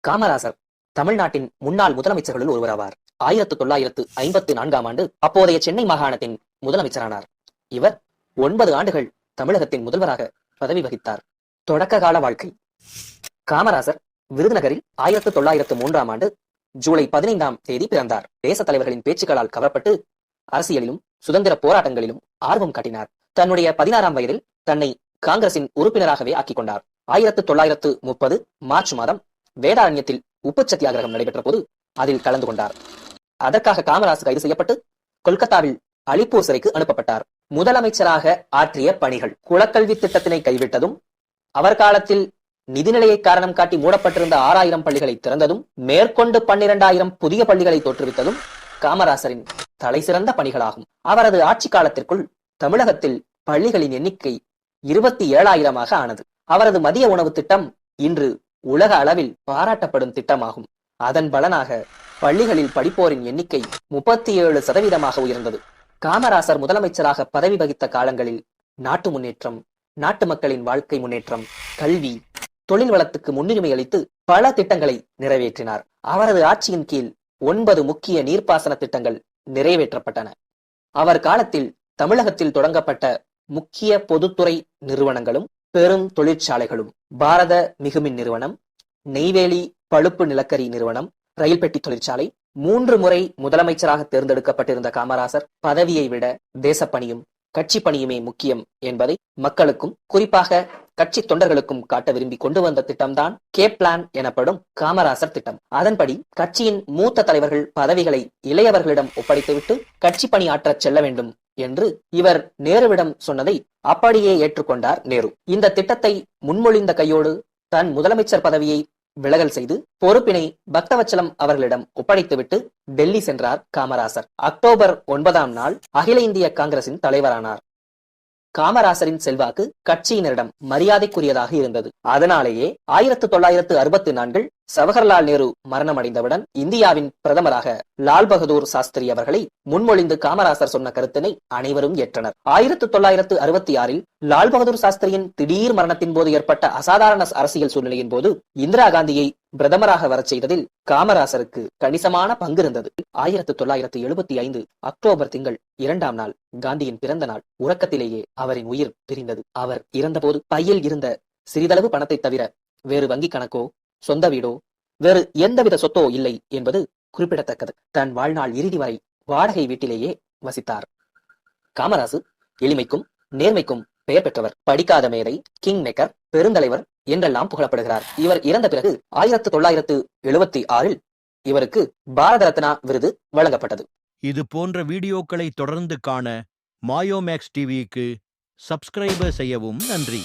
காமராசர் தமிழ்நாட்டின் முன்னாள் முதலமைச்சர்களுள் ஒருவராவார். 1954ஆம் ஆண்டு அப்போதைய சென்னை மாகாணத்தின் முதலமைச்சரானார். இவர் 9 ஆண்டுகள் தமிழகத்தின் முதல்வராக பதவி வகித்தார். தொடக்க கால வாழ்க்கை. காமராசர் விருதுநகரில் 1903ஆம் ஆண்டு ஜூலை 15ஆம் தேதி பிறந்தார். தேச தலைவர்களின் பேச்சுக்களால் கவரப்பட்டு அரசியலிலும் சுதந்திர போராட்டங்களிலும் ஆர்வம் காட்டினார். தன்னுடைய 16ஆம் வயதில் தன்னை காங்கிரசின் உறுப்பினராகவே ஆக்கிக் கொண்டார். 1930 மார்ச் மாதம் வேதாரண்யத்தில் உப்பு சத்தியாகிரகம் நடைபெற்ற போது அதில் கலந்து கொண்டார். அதற்காக காமராசர் கைது செய்யப்பட்டு கொல்கத்தாவில் அலிப்பூர் சிறைக்கு அனுப்பப்பட்டார். முதலமைச்சராக ஆற்றிய பணிகள். குலக்கல்வி திட்டத்தினை கைவிட்டதும், அவர் காலத்தில் நிதிநிலையை காரணம் காட்டி மூடப்பட்டிருந்த 6000 பள்ளிகளை திறந்ததும், மேற்கொண்டு 12000 புதிய பள்ளிகளை தோற்றுவித்ததும் காமராசரின் தலை சிறந்த பணிகளாகும். அவரது ஆட்சி காலத்திற்குள் தமிழகத்தில் பள்ளிகளின் எண்ணிக்கை 27,000ஆக ஆனது. அவரது மதிய உணவு திட்டம் இன்று உலக அளவில் பாராட்டப்படும் திட்டமாகும். அதன் பலனாக பள்ளிகளில் படிப்போரின் எண்ணிக்கை 37% உயர்ந்தது. காமராசர் முதலமைச்சராக பதவி வகித்த காலங்களில் நாட்டு முன்னேற்றம், நாட்டு மக்களின் வாழ்க்கை முன்னேற்றம், கல்வி, தொழில் வளத்துக்கு முன்னுரிமை அளித்து பல திட்டங்களை நிறைவேற்றினார். அவரது ஆட்சியின் கீழ் 9 முக்கிய நீர்ப்பாசன திட்டங்கள் நிறைவேற்றப்பட்டன. அவர் காலத்தில் தமிழகத்தில் தொடங்கப்பட்ட முக்கிய பொதுத்துறை நிறுவனங்களும் பெரும் தொழிற்சாலைகளும் பாரத மிகுமின் நிறுவனம், நெய்வேலி பழுப்பு நிலக்கரி நிறுவனம், ரயில் பெட்டி தொழிற்சாலை. 3 முறை முதலமைச்சராக தேர்ந்தெடுக்கப்பட்டிருந்த காமராசர் பதவியை விட தேசப்பணியும் கட்சி பணியுமே முக்கியம் என்பதை மக்களுக்கும் குறிப்பாக கட்சி தொண்டர்களுக்கும் காட்ட விரும்பி கொண்டு வந்த திட்டம்தான் கேப் பிளான் எனப்படும் காமராசர் திட்டம். அதன்படி கட்சியின் மூத்த தலைவர்கள் பதவிகளை இளையவர்களிடம் ஒப்படைத்துவிட்டு கட்சி பணி ஆற்றச் செல்ல வேண்டும் என்று இவர் நேருவிடம் சொன்னதை அப்படியே ஏற்றுக்கொண்டார் நேரு. இந்த திட்டத்தை முன்மொழிந்த கையோடு தன் முதலமைச்சர் பதவியை விலகல் செய்து பொறுப்பினை பக்தவச்சலம் அவர்களிடம் ஒப்படைத்துவிட்டு டெல்லி சென்றார் காமராசர். அக்டோபர் 9ஆம் நாள் அகில இந்திய காங்கிரசின் தலைவரானார். காமராசரின் செல்வாக்கு கட்சியினரிடம் மரியாதைக்குரியதாக இருந்தது. அதனாலேயே 1964 ஜவஹர்லால் நேரு மரணமடைந்தவுடன் இந்தியாவின் பிரதமராக லால் பகதூர் சாஸ்திரி அவர்களை முன்மொழிந்து காமராசர் சொன்ன கருத்தினை அனைவரும் ஏற்றனர். 1966 லால் பகதூர் சாஸ்திரியின் திடீர் மரணத்தின் போது ஏற்பட்ட அசாதாரண அரசியல் சூழ்நிலையின் போது இந்திரா காந்தியை பிரதமராக வரச் செய்ததில் காமராசருக்கு கணிசமான பங்கு இருந்தது. 1975 அக்டோபர் திங்கள் 2ஆம் நாள் காந்தியின் பிறந்த நாள். உறக்கத்திலேயே அவரின் உயிர் பிரிந்தது. அவர் இறந்தபோது பையில் இருந்த சிறிதளவு பணத்தை தவிர வேறு வங்கி கணக்கோ சொந்த வீடோ வேறு எந்தவித சொத்தோ இல்லை என்பது குறிப்பிடத்தக்கது. தன் வாழ்நாள் இறுதி வரை வாடகை வீட்டிலேயே வசித்தார். காமராசு எளிமைக்கும் நேர்மைக்கும் பெயர் பெற்றவர். படிக்காத மேதை, கிங் மேக்கர், பெருந்தலைவர் என்றெல்லாம் புகழப்படுகிறார். இவர் இறந்த பிறகு 1976 இவருக்கு பாரத ரத்னா விருது வழங்கப்பட்டது. இது போன்ற வீடியோக்களை தொடர்ந்து காண மாயோமேக்ஸ் டிவிக்கு சப்ஸ்கிரைபர் செய்யவும் நன்றி.